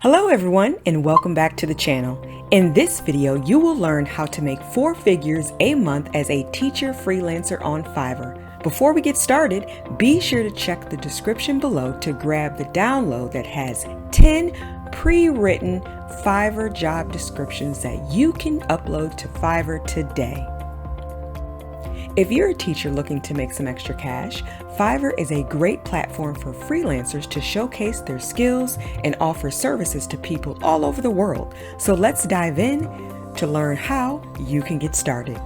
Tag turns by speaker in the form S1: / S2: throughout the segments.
S1: Hello everyone, and welcome back to the channel. In this video, you will learn how to make 4 figures a month as a teacher freelancer on Fiverr. Before we get started, be sure to check the description below to grab the download that has 10 pre-written Fiverr job descriptions that you can upload to Fiverr today. If you're a teacher looking to make some extra cash, Fiverr is a great platform for freelancers to showcase their skills and offer services to people all over the world. So let's dive in to learn how you can get started.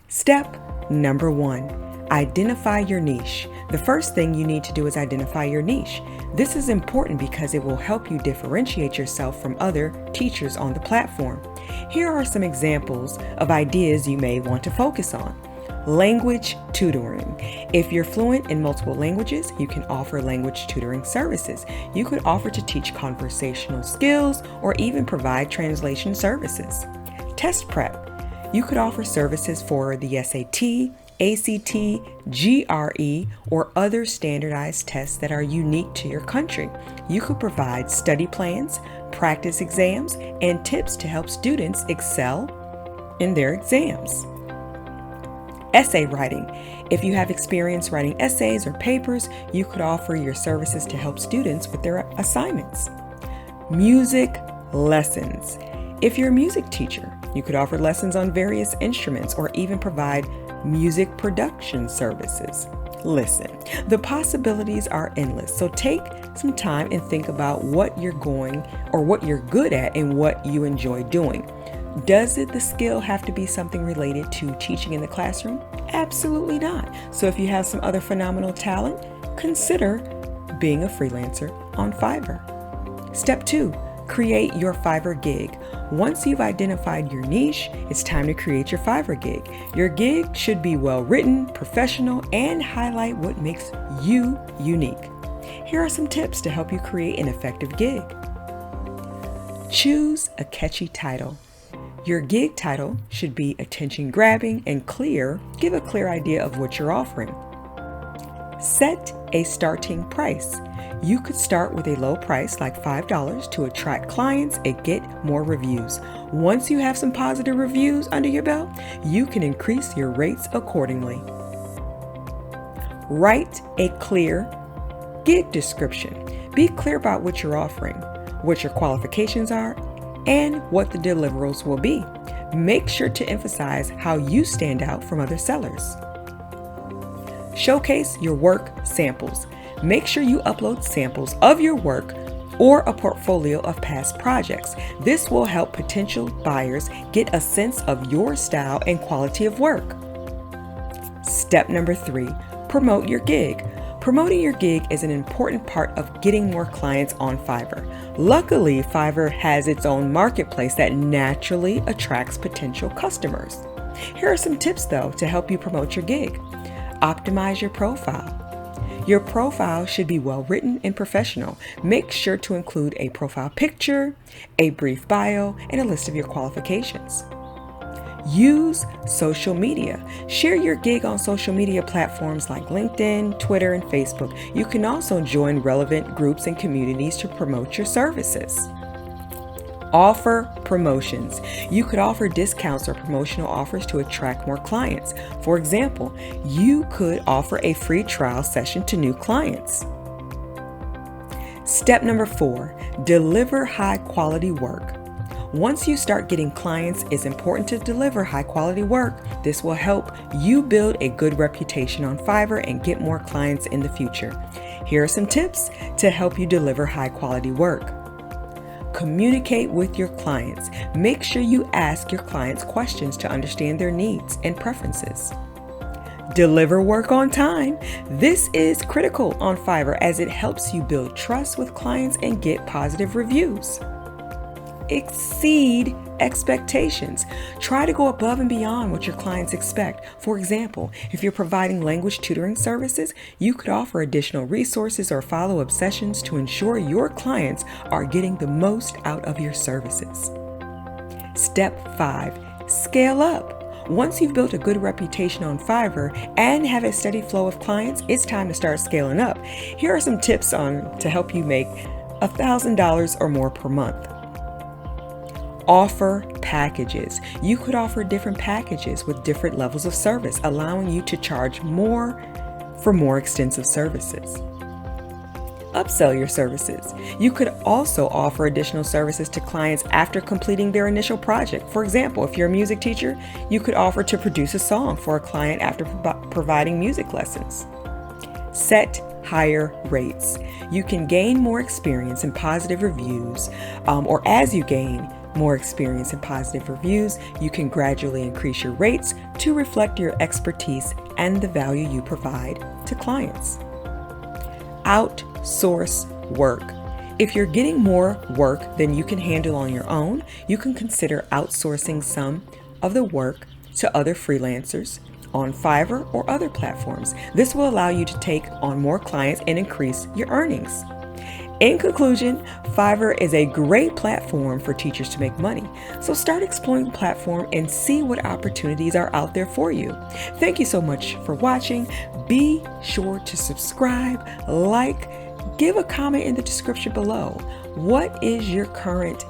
S1: Step number 1. Identify your niche. The first thing you need to do is identify your niche. This is important because it will help you differentiate yourself from other teachers on the platform. Here are some examples of ideas you may want to focus on. Language tutoring. If you're fluent in multiple languages, you can offer language tutoring services. You could offer to teach conversational skills or even provide translation services. Test prep. You could offer services for the SAT, ACT, GRE, or other standardized tests that are unique to your country. You could provide study plans, practice exams, and tips to help students excel in their exams. Essay writing. If you have experience writing essays or papers, you could offer your services to help students with their assignments. Music lessons. If you're a music teacher, you could offer lessons on various instruments or even provide music production services. Listen, the possibilities are endless, so take some time and think about what you're good at and what you enjoy doing. Does the skill have to be something related to teaching in the classroom? Absolutely not. So if you have some other phenomenal talent, consider being a freelancer on Fiverr. Step 2. Create your Fiverr gig. Once you've identified your niche, it's time to create your Fiverr gig. Your gig should be well written, professional, and highlight what makes you unique. Here are some tips to help you create an effective gig. Choose a catchy title. Your gig title should be attention-grabbing and clear. Give a clear idea of what you're offering. Set a starting price. You could start with a low price like $5 to attract clients and get more reviews. Once you have some positive reviews under your belt, you can increase your rates accordingly. Write a clear gig description. Be clear about what you're offering, what your qualifications are, and what the deliverables will be. Make sure to emphasize how you stand out from other sellers. Showcase your work samples. Make sure you upload samples of your work or a portfolio of past projects. This will help potential buyers get a sense of your style and quality of work. Step number 3, promote your gig. Promoting your gig is an important part of getting more clients on Fiverr. Luckily, Fiverr has its own marketplace that naturally attracts potential customers. Here are some tips though to help you promote your gig. Optimize your profile. Your profile should be well written and professional. Make sure to include a profile picture, a brief bio, and a list of your qualifications. Use social media. Share your gig on social media platforms like LinkedIn, Twitter, and Facebook. You can also join relevant groups and communities to promote your services. Offer promotions. You could offer discounts or promotional offers to attract more clients. For example, you could offer a free trial session to new clients. Step number 4, deliver high quality work. Once you start getting clients, it's important to deliver high quality work. This will help you build a good reputation on Fiverr and get more clients in the future. Here are some tips to help you deliver high quality work. Communicate with your clients. Make sure you ask your clients questions to understand their needs and preferences. Deliver work on time. This is critical on Fiverr as it helps you build trust with clients and get positive reviews. Exceed expectations. Try to go above and beyond what your clients expect. For example, if you're providing language tutoring services, you could offer additional resources or follow-up sessions to ensure your clients are getting the most out of your services. Step 5, scale up. Once you've built a good reputation on Fiverr and have a steady flow of clients, it's time to start scaling up. Here are some tips to help you make $1,000 or more per month. Offer packages. You could offer different packages with different levels of service, allowing you to charge more for more extensive services. Upsell your services. You could also offer additional services to clients after completing their initial project. For example, if you're a music teacher, you could offer to produce a song for a client after providing music lessons. Set higher rates. You can gain more experience in positive reviews, or as you gain more experience in positive reviews, you can gradually increase your rates to reflect your expertise and the value you provide to clients. Outsource work. If you're getting more work than you can handle on your own, you can consider outsourcing some of the work to other freelancers on Fiverr or other platforms. This will allow you to take on more clients and increase your earnings. In conclusion, Fiverr is a great platform for teachers to make money. So start exploring the platform and see what opportunities are out there for you. Thank you so much for watching. Be sure to subscribe, like, give a comment in the description below. What is your current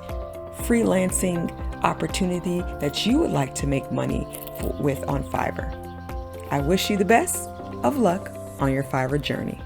S1: freelancing opportunity that you would like to make money with on Fiverr? I wish you the best of luck on your Fiverr journey.